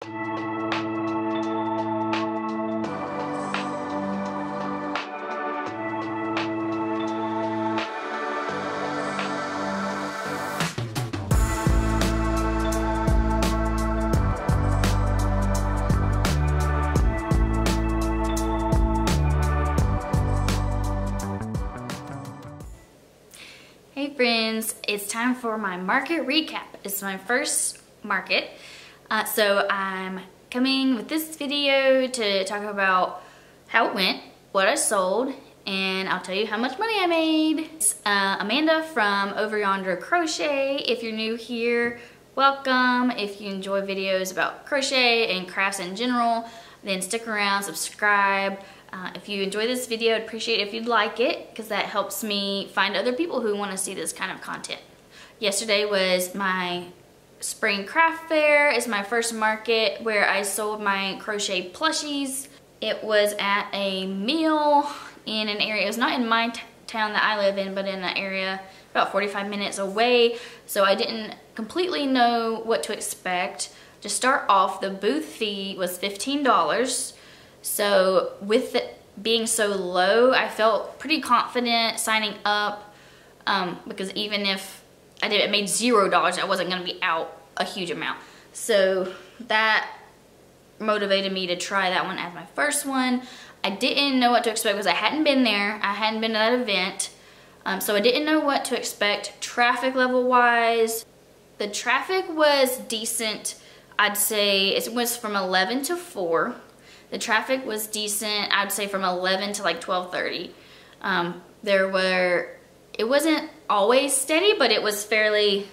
Hey friends, it's time for my market recap. It's my first market, so I'm coming with this video to talk about how it went, what I sold, and I'll tell you how much money I made. It's Amanda from Over Yonder Crochet. If you're new here, welcome. If you enjoy videos about crochet and crafts in general, then stick around, subscribe. If you enjoy this video, I'd appreciate it if you'd like it, because that helps me find other people who want to see this kind of content. Yesterday was my spring craft fair. It's my first market where I sold my crochet plushies. It was at a mill in an area. It was not in my town that I live in, but in an area about 45 minutes away. So I didn't completely know what to expect. To start off, the booth fee was $15. So with it being so low, I felt pretty confident signing up, because even if I made $0, I wasn't going to be out a huge amount. So that motivated me to try that one as my first one. I didn't know what to expect because I hadn't been there. I hadn't been to that event. So I didn't know what to expect traffic level wise. The traffic was decent. I'd say it was from 11 to 4. The traffic was decent, I'd say from 11 to like 12:30. It wasn't always steady, but it was fairly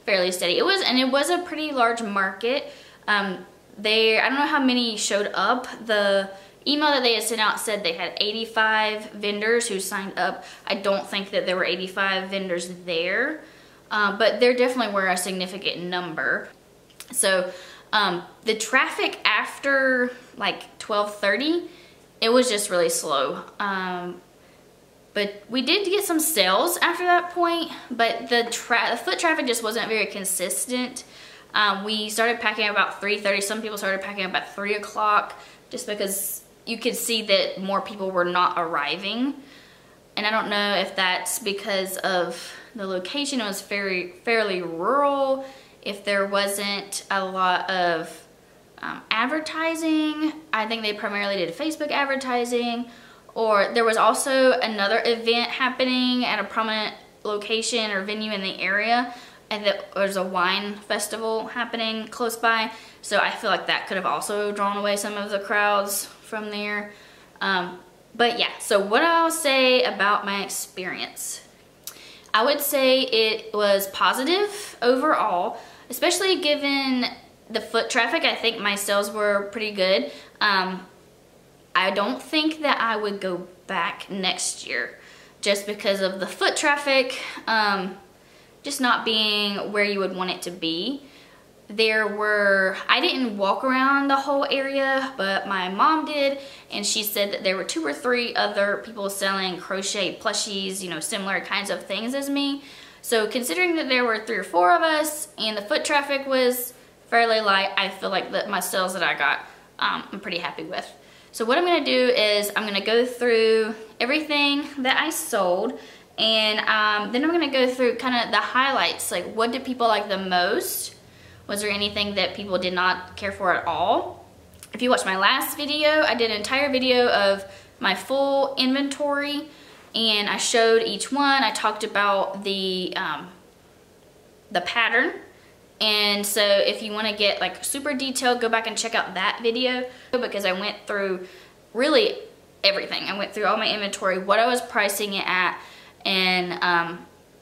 steady. It was a pretty large market. I don't know how many showed up. The email that they had sent out said they had 85 vendors who signed up. I don't think that there were 85 vendors there, but there definitely were a significant number. So the traffic after like 12:30, it was just really slow. But we did get some sales after that point, but the foot traffic just wasn't very consistent. We started packing about 3:30. Some people started packing about 3 o'clock, just because you could see that more people were not arriving. And I don't know if that's because of the location. It was fairly rural. If there wasn't a lot of advertising, I think they primarily did Facebook advertising, or there was also another event happening at a prominent location or venue in the area, and there's a wine festival happening close by, so I feel like that could have also drawn away some of the crowds from there. But yeah, so what I'll say about my experience, I would say it was positive overall, especially given the foot traffic. I think my sales were pretty good. I don't think that I would go back next year just because of the foot traffic just not being where you would want it to be. I didn't walk around the whole area, but my mom did, and she said that there were 2 or 3 other people selling crochet plushies, you know, similar kinds of things as me. So considering that there were 3 or 4 of us and the foot traffic was fairly light, I feel like that my sales that I got, I'm pretty happy with. So what I'm gonna do is I'm gonna go through everything that I sold, and then I'm gonna go through kind of the highlights, like what did people like the most? Was there anything that people did not care for at all? If you watched my last video, I did an entire video of my full inventory, and I showed each one. I talked about the pattern. And so if you want to get like super detailed, go back and check out that video, because I went through really everything. I went through all my inventory, what I was pricing it at, and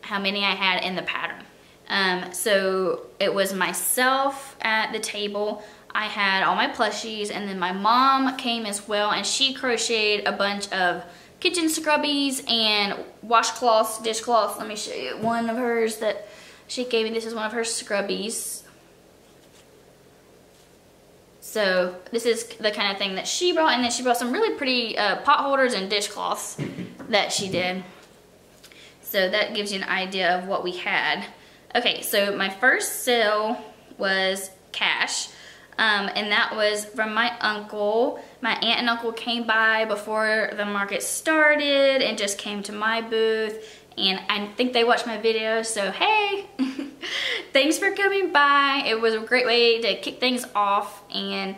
how many I had in the pattern. So it was myself at the table. I had all my plushies, and then my mom came as well, and she crocheted a bunch of kitchen scrubbies and washcloths, dishcloths. Let me show you one of hers that she gave me. This is one of her scrubbies. So this is the kind of thing that she brought, and then she brought some really pretty pot holders and dishcloths that she did. So that gives you an idea of what we had. Okay, so my first sale was cash. And that was from my uncle. My aunt and uncle came by before the market started and just came to my booth. And I think they watched my video, so hey, thanks for coming by. It was a great way to kick things off, and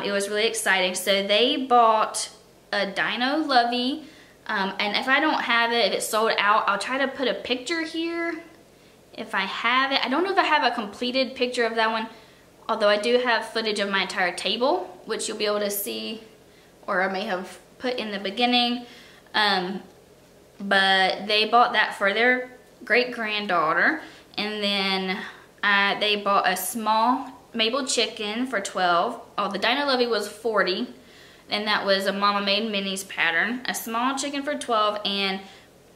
it was really exciting. So they bought a Dino Lovey, and if I don't have it, if it's sold out, I'll try to put a picture here if I have it. I don't know if I have a completed picture of that one, although I do have footage of my entire table, which you'll be able to see, or I may have put in the beginning. But they bought that for their great-granddaughter, and then they bought a small maple chicken for $12. Oh, the Dino Lovey was $40, and that was a Mama Made Minis pattern. A small chicken for $12, and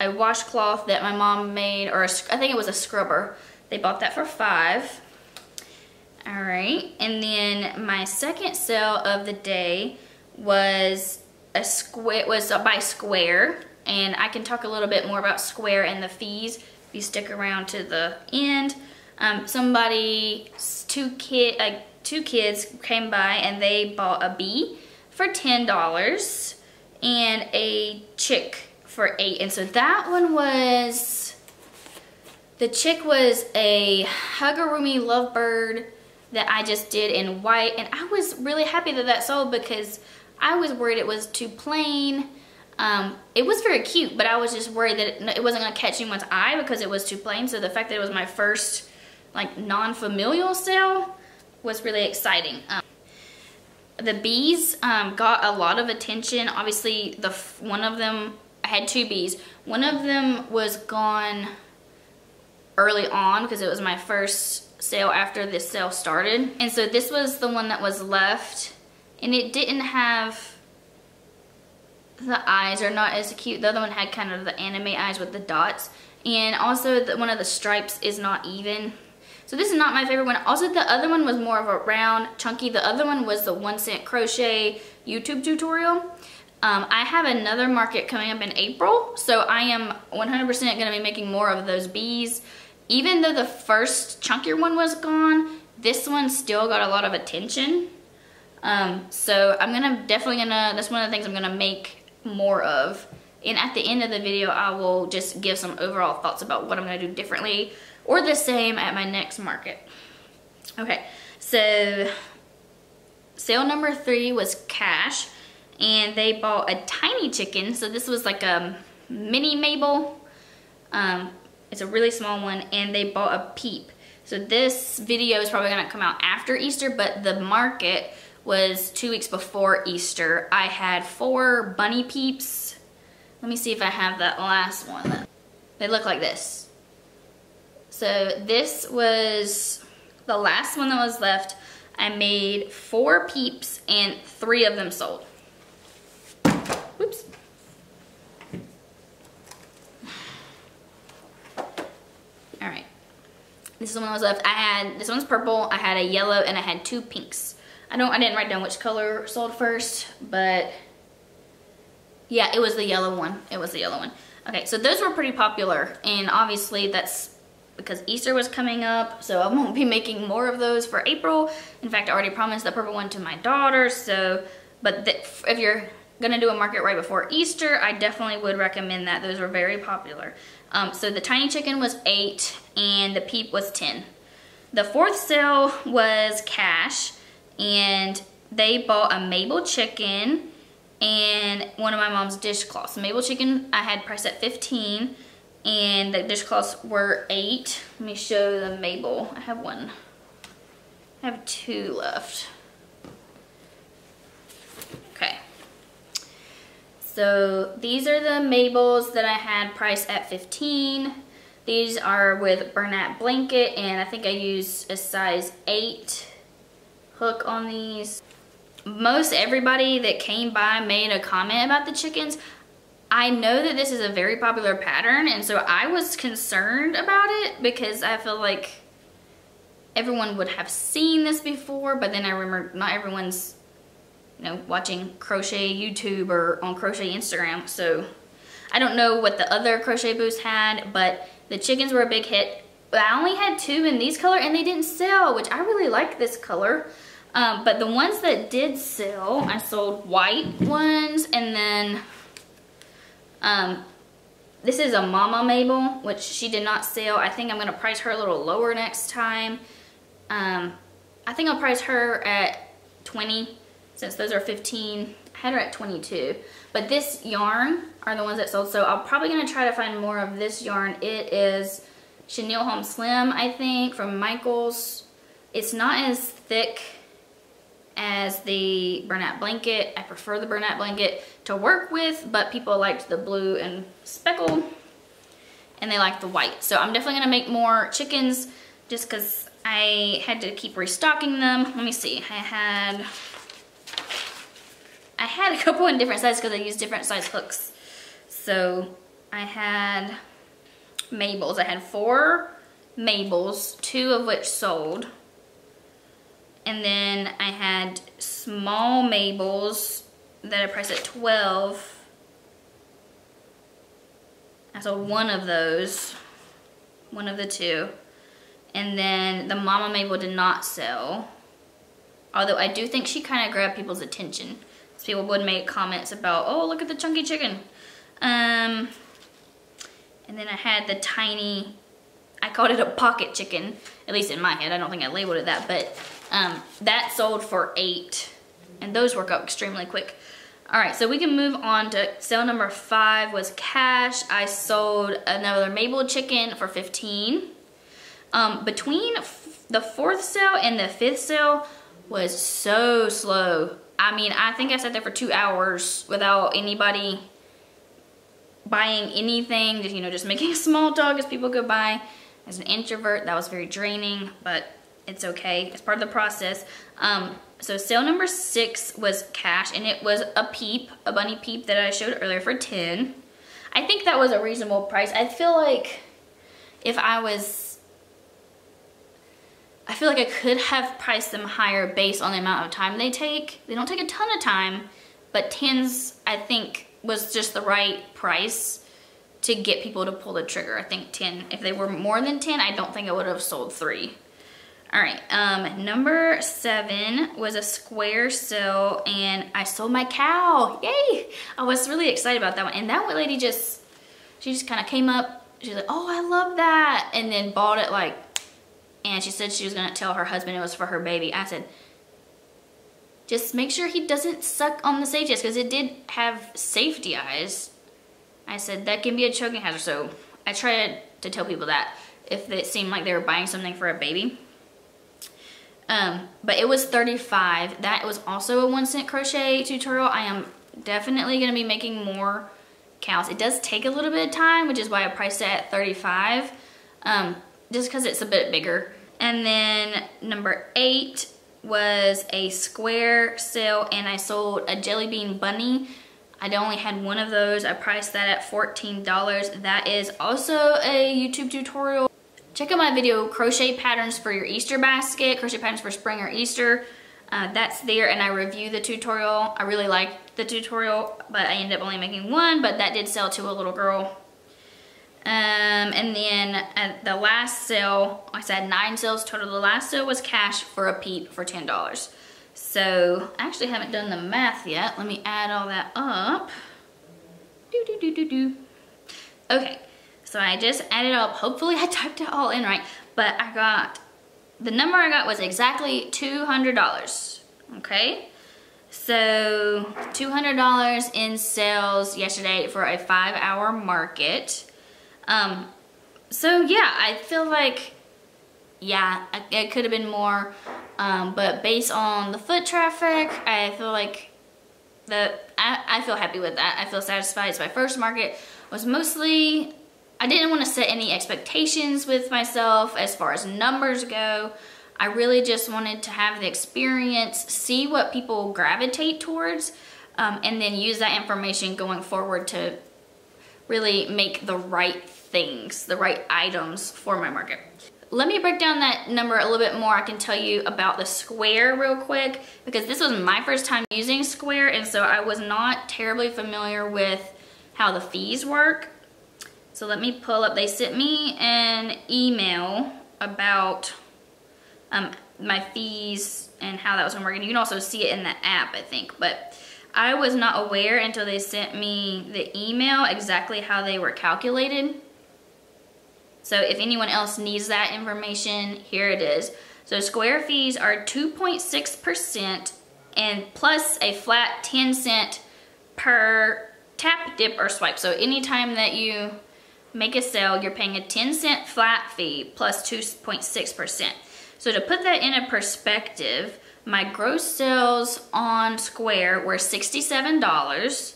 a washcloth that my mom made, or I think it was a scrubber. They bought that for $5. All right, and then my second sale of the day was by Square. And I can talk a little bit more about Square and the fees if you stick around to the end. Two kids came by and they bought a bee for $10 and a chick for $8. And so that one was, the chick was a Amigurumi lovebird that I just did in white. And I was really happy that that sold because I was worried it was too plain. It was very cute, but I was just worried that it wasn't going to catch anyone's eye because it was too plain. So the fact that it was my first like non-familial sale was really exciting. The bees got a lot of attention. Obviously, one of them, I had two bees. One of them was gone early on because it was my first sale after this sale started. And so this was the one that was left, and it didn't have, the eyes are not as cute. The other one had kind of the anime eyes with the dots. And also one of the stripes is not even. So this is not my favorite one. Also the other one was more of a round, chunky. The other one was the 1 cent crochet YouTube tutorial. I have another market coming up in April. So I am 100% going to be making more of those bees. Even though the first chunkier one was gone, this one still got a lot of attention. So I'm definitely gonna, that's one of the things I'm gonna make more of, and at the end of the video I will just give some overall thoughts about what I'm going to do differently or the same at my next market. Okay, so sale number 3 was Cash, and they bought a tiny chicken. So this was like a mini Mabel. It's a really small one, and they bought a peep. So this video is probably going to come out after Easter, but the market was 2 weeks before Easter. I had 4 bunny peeps. Let me see if I have that last one. They look like this. So this was the last one that was left. I made 4 peeps and 3 of them sold. Whoops. All right. This is the one that was left. This one's purple, I had a yellow, and I had 2 pinks. I didn't write down which color sold first, but yeah, it was the yellow one. It was the yellow one. Okay, so those were pretty popular, and obviously that's because Easter was coming up, so I won't be making more of those for April. In fact, I already promised the purple one to my daughter, so, but if you're gonna do a market right before Easter, I definitely would recommend that. Those were very popular. So the tiny chicken was $8, and the peep was $10. The 4th sale was Cash, and they bought a Mabel chicken and one of my mom's dishcloths. Mabel chicken I had priced at $15, and the dishcloths were $8. Let me show the Mabel. I have 2 left. Okay. So these are the Mabels that I had priced at $15. These are with Bernat blanket, and I think I used a size 8 hook on these. Most everybody that came by made a comment about the chickens. I know that this is a very popular pattern, and so I was concerned about it because I feel like everyone would have seen this before, but then I remember not everyone's, watching crochet YouTube or on crochet Instagram, so I don't know what the other crochet booths had, but the chickens were a big hit. But I only had 2 in these color, and they didn't sell, which I really like this color. But the ones that did sell, I sold white ones, and then this is a Mama Mabel, which she did not sell. I think I'm going to price her a little lower next time. I think I'll price her at 20, since those are 15. I had her at 22. But this yarn are the ones that sold, so I'm probably going to try to find more of this yarn. It is Chenille Home Slim, I think, from Michaels. It's not as thick as the Bernat Blanket. I prefer the Bernat Blanket to work with, but people liked the blue and speckled, and they liked the white. So I'm definitely gonna make more chickens just because I had to keep restocking them. Let me see, I had a couple in different sizes because I used different size hooks. So I had Mabels. I had 4 Mabels, 2 of which sold. And then I had small Mabels that I priced at 12. I sold 1 of those, 1 of the 2. And then the Mama Mabel did not sell. Although I do think she kind of grabbed people's attention. So people would make comments about, oh, look at the chunky chicken. And then I had the tiny, I called it a pocket chicken, at least in my head. I don't think I labeled it that, but that sold for 8, and those work out extremely quick. All right, so we can move on to sale number 5 was cash. I sold another Mabel chicken for 15. Between the 4th sale and the 5th sale was so slow. I mean, I think I sat there for 2 hours without anybody buying anything, just, you know, just making small talk as people go by. As an introvert, that was very draining, but it's okay. It's part of the process. So sale number 6 was cash, and it was a peep, a bunny peep that I showed earlier for 10. I think that was a reasonable price. I feel like I could have priced them higher based on the amount of time they take. They don't take a ton of time, but 10s I think was just the right price to get people to pull the trigger. I think 10, if they were more than 10, I don't think I would have sold 3. All right, number 7 was a square sale, and I sold my cow. Yay! I was really excited about that one. And that one lady she just kind of came up. She's like, oh, I love that. And then bought it and she said she was gonna tell her husband it was for her baby. I said, just make sure he doesn't suck on the safety eyes, because it did have safety eyes. I said, that can be a choking hazard. So I tried to tell people that if it seemed like they were buying something for a baby. But it was $35. That was also a 1-cent crochet tutorial. I am definitely gonna be making more cows. It does take a little bit of time, which is why I priced it at $35, just because it's a bit bigger. And then number 8 was a square sale, and I sold a jelly bean bunny. I only had 1 of those. I priced that at $14. That is also a YouTube tutorial. Check out my video, crochet patterns for your Easter basket, crochet patterns for spring or Easter. That's there, and I review the tutorial. I really liked the tutorial, but I ended up only making 1, but that did sell to a little girl. And then at the last sale, I said 9 sales total. The last sale was cash for a peep for $10. So I actually haven't done the math yet. Let me add all that up. Okay, so I just added up. Hopefully I typed it all in right, but the number I got was exactly $200. Okay, so $200 in sales yesterday for a 5-hour market. So yeah, I feel like, yeah, it could have been more, but based on the foot traffic, I feel like I feel happy with that. I feel satisfied. So my first market was mostly, I didn't want to set any expectations with myself as far as numbers go. I really just wanted to have the experience, see what people gravitate towards, and then use that information going forward to really make the right things, the right items for my market. Let me break down that number a little bit more. I can tell you about the square real quick, because this was my first time using square, and so I was not terribly familiar with how the fees work. So let me pull up, they sent me an email about my fees and how that was gonna work. And you can also see it in the app, I think. But I was not aware until they sent me the email exactly how they were calculated. So if anyone else needs that information, here it is. So square fees are 2.6% and plus a flat 10 cent per tap, dip, or swipe. So anytime that you make a sale, you're paying a 10 cent flat fee plus 2.6%. So to put that in a perspective, my gross sales on Square were $67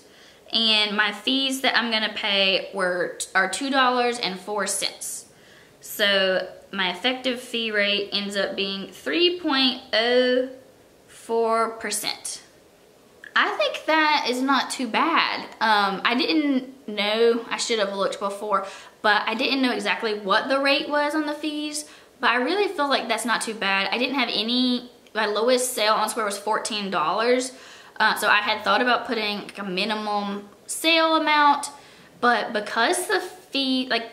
and my fees that I'm gonna pay are $2.04. So my effective fee rate ends up being 3.04%. I think that is not too bad. I didn't know, I should have looked before, but I didn't know exactly what the rate was on the fees, but I really feel like that's not too bad. I didn't have any, my lowest sale on Square was $14. So I had thought about putting like a minimum sale amount, but because the fee, like,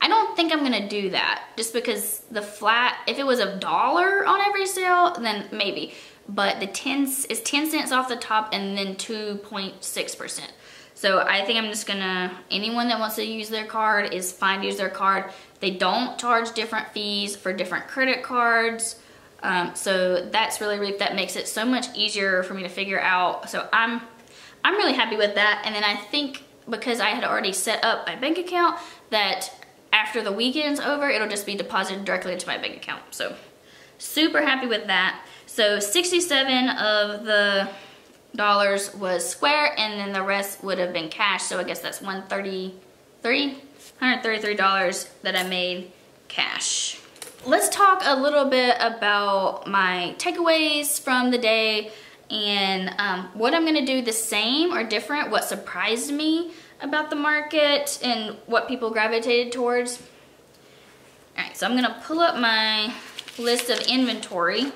I don't think I'm gonna do that just because the flat, if it was $1 on every sale, then maybe. But the 10 is 10 cents off the top and then 2.6%. So I think I'm just gonna, anyone that wants to use their card is fine to use their card. They don't charge different fees for different credit cards. So that's really, that makes it so much easier for me to figure out. So I'm really happy with that. And then I think because I had already set up my bank account that after the weekend's over, it'll just be deposited directly into my bank account. So super happy with that. So 67 of the dollars was Square and then the rest would have been cash. So I guess that's $133 that I made cash. Let's talk a little bit about my takeaways from the day and what I'm gonna do the same or different, what surprised me about the market and what people gravitated towards. All right, so I'm gonna pull up my list of inventory.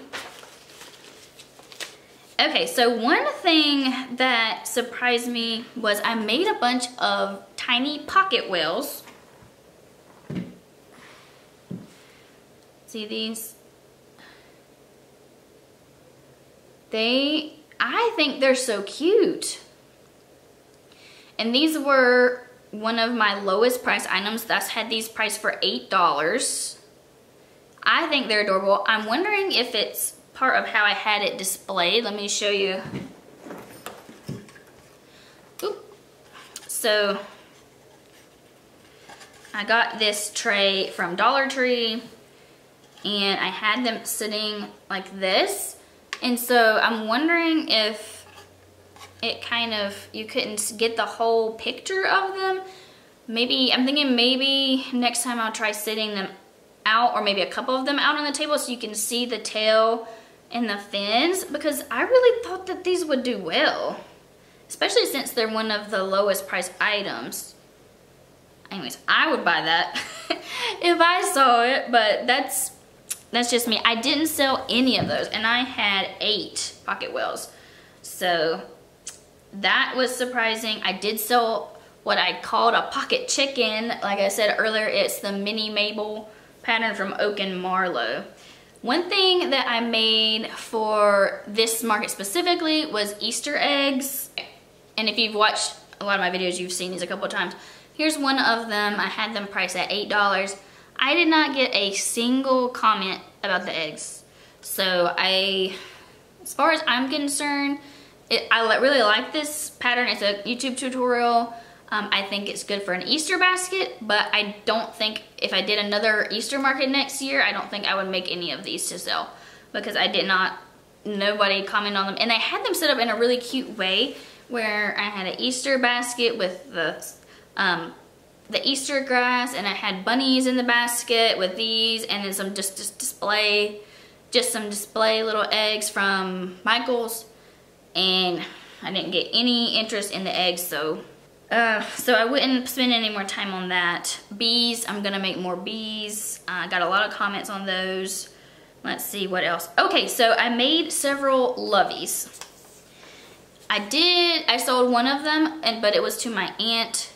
Okay, so one thing that surprised me was I made a bunch of tiny pocket whales. See these? I think they're so cute. And these were one of my lowest price items. That's had these priced for $8. I think they're adorable. I'm wondering if it's part of how I had it displayed. Let me show you. Oop. So I got this tray from Dollar Tree and I had them sitting like this. And so I'm wondering if it kind of, you couldn't get the whole picture of them. Maybe, I'm thinking maybe next time I'll try sitting them out or maybe a couple of them out on the table so you can see the tail and the fins, because I really thought that these would do well, especially since they're one of the lowest price items. Anyways, I would buy that if I saw it, but that's just me. I didn't sell any of those and I had 8 pocket whales. So that was surprising. I did sell what I called a pocket chicken. Like I said earlier, it's the mini Mabel pattern from Oak and Marlowe. One thing that I made for this market specifically was Easter eggs. And if you've watched a lot of my videos, you've seen these a couple of times. Here's one of them. I had them priced at $8. I did not get a single comment about the eggs. So as far as I'm concerned, I really like this pattern. It's a YouTube tutorial. I think it's good for an Easter basket, but I don't think if I did another Easter market next year, I don't think I would make any of these to sell because nobody commented on them. And I had them set up in a really cute way where I had an Easter basket with the Easter grass, and I had bunnies in the basket with these, and then some display little eggs from Michael's. And I didn't get any interest in the eggs, so I wouldn't spend any more time on that. Bees, I'm gonna make more bees. I got a lot of comments on those. Let's see what else. Okay, so I made several loveys. I sold one of them, but it was to my aunt.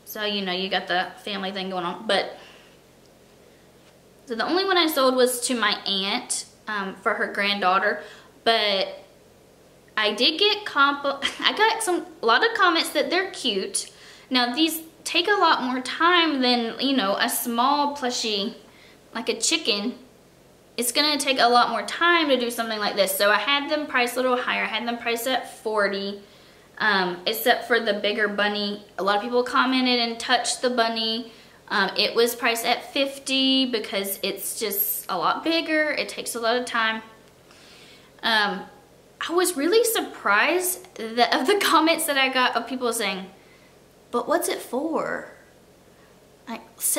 So you know, you got the family thing going on, but So the only one I sold was to my aunt for her granddaughter, but I did get I got a lot of comments that they're cute. Now these take a lot more time than, you know, a small plushie like a chicken. It's gonna take a lot more time to do something like this. So I had them priced a little higher. I had them priced at $40, except for the bigger bunny. A lot of people commented and touched the bunny. It was priced at $50 because it's just a lot bigger. It takes a lot of time. I was really surprised of the comments that I got of people saying, but what's it for?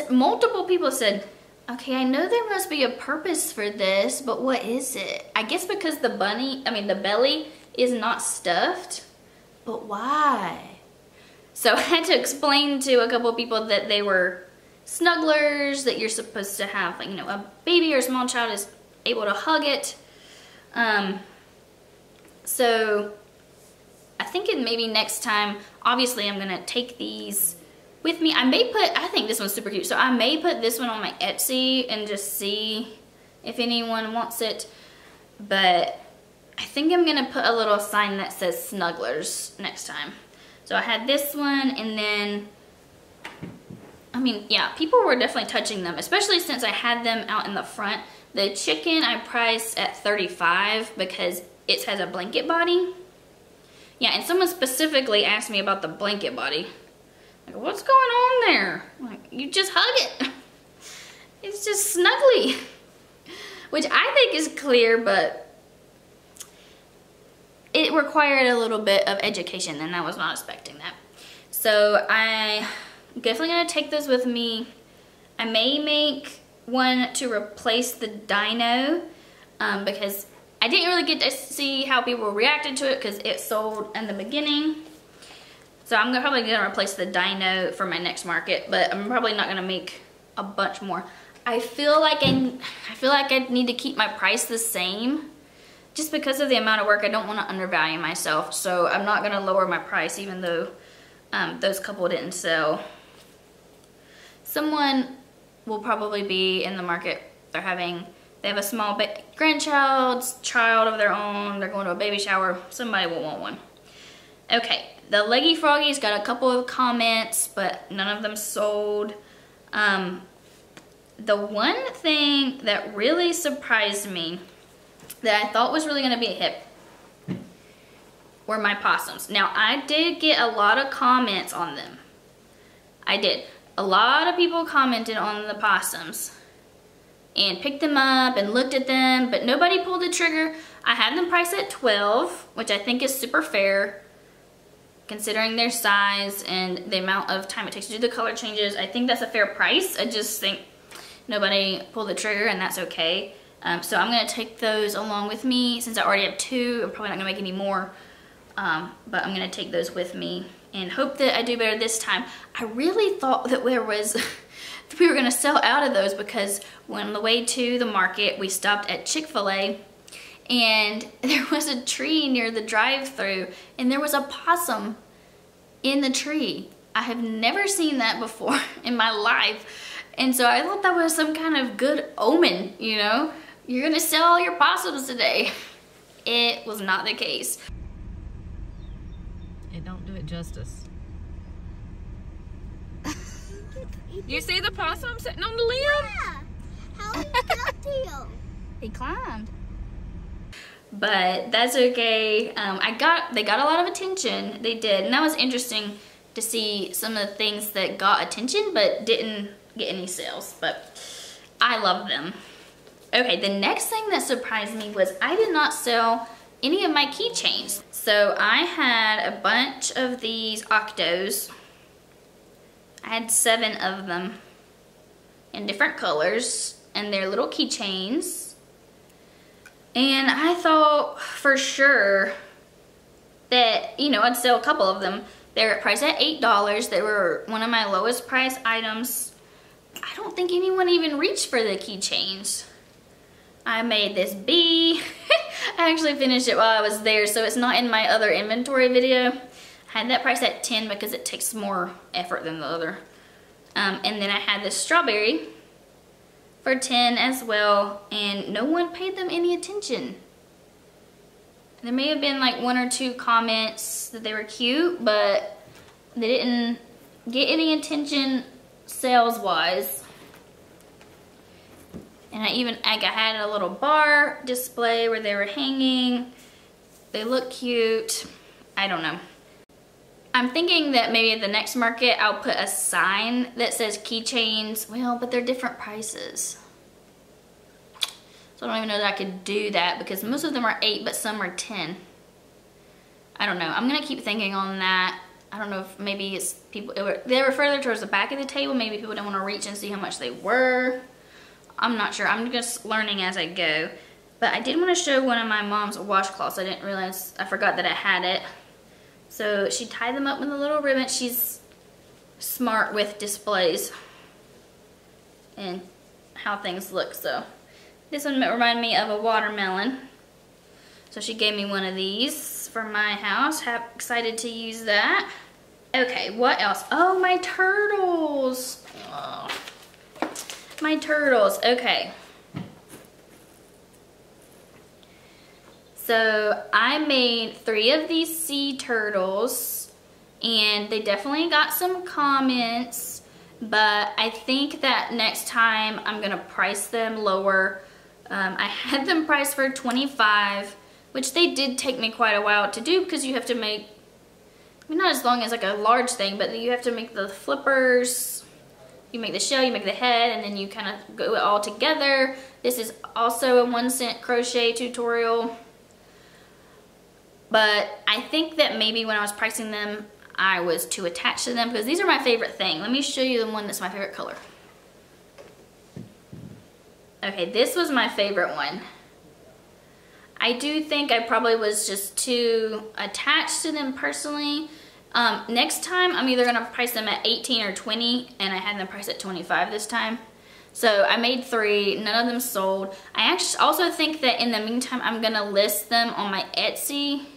Multiple people said, okay, I know there must be a purpose for this, but what is it? I guess because the belly is not stuffed, but why? So I had to explain to a couple of people that they were snugglers, that you're supposed to have, like, you know, a baby or a small child is able to hug it. So I think maybe next time, obviously I'm gonna take these with me. I think this one's super cute, so I may put this one on my Etsy and just see if anyone wants it. But I think I'm gonna put a little sign that says Snugglers next time. So I had this one, and then, I mean, yeah, people were definitely touching them, especially since I had them out in the front. The chicken I priced at $35 because it has a blanket body. Yeah, and someone specifically asked me about the blanket body. Like, what's going on there? Like, you just hug it. It's just snuggly. Which I think is clear, but it required a little bit of education, and I was not expecting that. So I'm definitely gonna take those with me. I may make one to replace the dino because I didn't really get to see how people reacted to it because it sold in the beginning. So I'm probably gonna replace the dino for my next market, but I'm probably not gonna make a bunch more. I feel like I need to keep my price the same just because of the amount of work. I don't want to undervalue myself, so I'm not gonna lower my price even though those couple didn't sell. Someone will probably be in the market. They have a small child of their own. They're going to a baby shower. Somebody will want one. Okay, the Leggy Froggies got a couple of comments, but none of them sold. The one thing that really surprised me that I thought was really going to be a hit were my possums. Now, I did get a lot of comments on them. I did. A lot of people commented on the possums and picked them up and looked at them, but nobody pulled the trigger. I had them priced at $12, which I think is super fair considering their size and the amount of time it takes to do the color changes. I think that's a fair price. I just think nobody pulled the trigger, and that's okay. So I'm gonna take those along with me. Since I already have 2, I'm probably not gonna make any more, but I'm gonna take those with me and hope that I do better this time. I really thought that we were gonna sell out of those because on the way to the market, we stopped at Chick-fil-A and there was a tree near the drive-thru and there was a possum in the tree. I have never seen that before in my life. And so I thought that was some kind of good omen, you know? You're gonna sell all your possums today. It was not the case. It don't do it justice. You see the possum sitting on the limb? Yeah. How did he get to you? He climbed. But that's okay. They got a lot of attention. They did. And that was interesting to see some of the things that got attention but didn't get any sales. But I love them. Okay, the next thing that surprised me was I did not sell any of my keychains. So I had a bunch of these octos. I had 7 of them in different colors, and they're little keychains. And I thought for sure that, you know, I'd sell a couple of them. They're priced at $8. They were one of my lowest price items. I don't think anyone even reached for the keychains. I made this bee. I actually finished it while I was there, so it's not in my other inventory video. I had that price at 10 because it takes more effort than the other. And then I had this strawberry for 10 as well, and no one paid them any attention. There may have been like 1 or 2 comments that they were cute, but they didn't get any attention sales-wise. And I had a little bar display where they were hanging. They look cute. I don't know. I'm thinking that maybe at the next market I'll put a sign that says keychains. Well, but they're different prices. So I don't even know that I could do that because most of them are 8, but some are 10. I don't know. I'm gonna keep thinking on that. I don't know if maybe it's they were further towards the back of the table. Maybe people didn't want to reach and see how much they were. I'm not sure. I'm just learning as I go. But I did want to show one of my mom's washcloths. I didn't realize, I forgot that I had it. So she tied them up with a little ribbon. She's smart with displays and how things look. So this one reminded me of a watermelon. So she gave me one of these for my house. Excited to use that. Okay, what else? Oh, my turtles. Oh, my turtles. Okay. So I made 3 of these sea turtles, and they definitely got some comments, but I think that next time I'm gonna price them lower. I had them priced for $25, which they did take me quite a while to do because you have to make, I mean, not as long as like a large thing, but you have to make the flippers, you make the shell, you make the head, and then you kind of go it all together. This is also a 1-cent crochet tutorial. But I think that maybe when I was pricing them, I was too attached to them because these are my favorite thing. Let me show you the one that's my favorite color. Okay, this was my favorite one. I do think I probably was just too attached to them personally. Next time, I'm either gonna price them at 18 or 20, and I had them priced at 25 this time. So I made 3, none of them sold. I actually also think that in the meantime, I'm gonna list them on my Etsy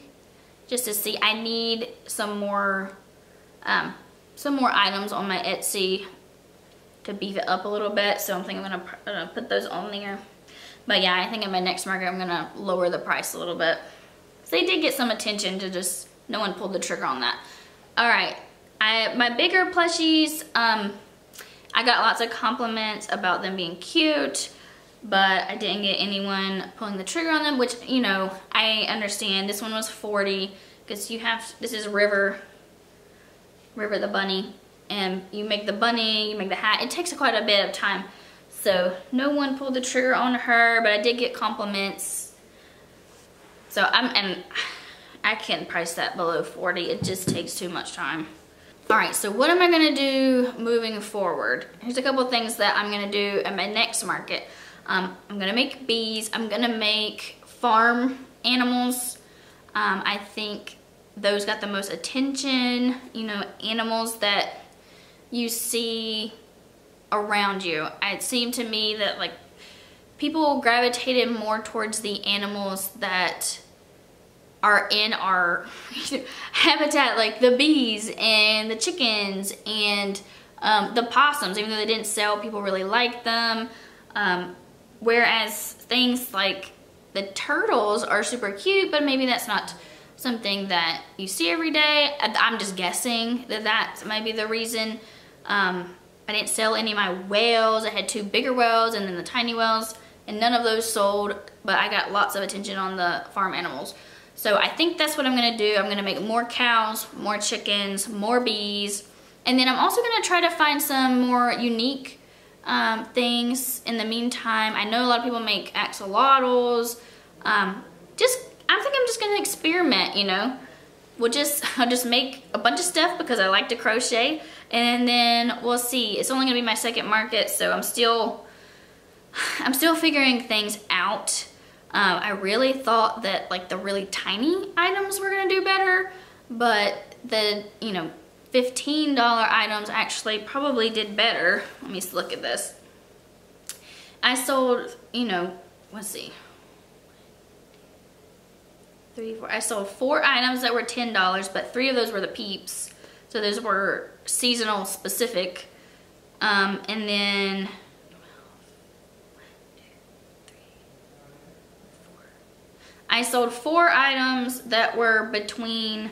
just to see. I need some more items on my Etsy to beef it up a little bit. So I'm thinking I'm gonna put those on there. But yeah, I think in my next market, I'm gonna lower the price a little bit. So they did get some attention, to just, no one pulled the trigger on that. All right, my bigger plushies, I got lots of compliments about them being cute, but I didn't get anyone pulling the trigger on them, which, you know, I understand. This one was 40 because this is River the bunny, and you make the bunny, you make the hat. It takes quite a bit of time. So no one pulled the trigger on her, but I did get compliments. So I can't price that below 40. It just takes too much time. All right, so what am I gonna do moving forward? Here's a couple of things that I'm gonna do at my next market. I'm gonna make bees. I'm gonna make farm animals. I think those got the most attention, you know, animals that you see around you. It seemed to me that like people gravitated more towards the animals that are in our habitat, like the bees and the chickens and the possums. Even though they didn't sell, people really liked them. Whereas things like the turtles are super cute, but maybe that's not something that you see every day. I'm just guessing that that might be the reason. I didn't sell any of my whales. I had 2 bigger whales and then the tiny whales, and none of those sold, but I got lots of attention on the farm animals. So I think that's what I'm gonna do. I'm gonna make more cows, more chickens, more bees, and then I'm also gonna try to find some more unique things in the meantime. I know a lot of people make axolotls. I think I'm just gonna experiment, you know. I'll just make a bunch of stuff because I like to crochet, and then we'll see. It's only gonna be my second market, so I'm still figuring things out. I really thought that like the really tiny items were gonna do better, but the, you know, $15 items actually probably did better. Let me look at this. I sold, you know, let's see. 3, 4. I sold 4 items that were $10, but 3 of those were the peeps. So those were seasonal specific. And then I sold 4 items that were between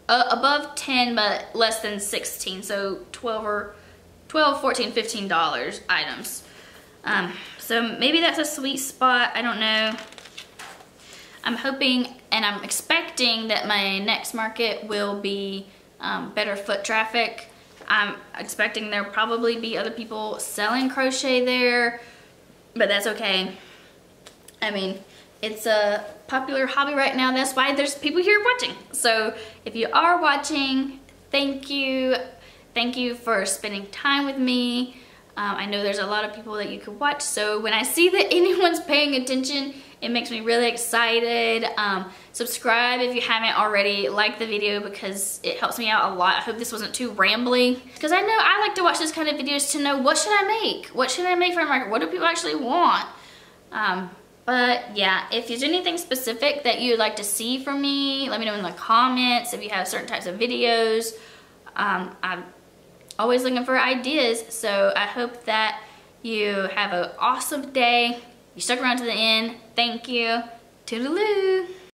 above 10 but less than 16, so 12, 14, $15 items. So maybe that's a sweet spot, I don't know. I'm hoping and I'm expecting that my next market will be better foot traffic. I'm expecting there'll probably be other people selling crochet there, but that's okay. I mean, it's a popular hobby right now. That's why there's people here watching. So if you are watching, thank you. Thank you for spending time with me. I know there's a lot of people that you could watch, so when I see that anyone's paying attention, it makes me really excited. Subscribe if you haven't already. Like the video because it helps me out a lot. I hope this wasn't too rambly, because I know I like to watch this kind of videos to know what should I make? What should I make for a market? What do people actually want? But yeah, if there's anything specific that you'd like to see from me, let me know in the comments. If you have certain types of videos, I'm always looking for ideas. So I hope that you have an awesome day. You stuck around to the end. Thank you. Toodaloo.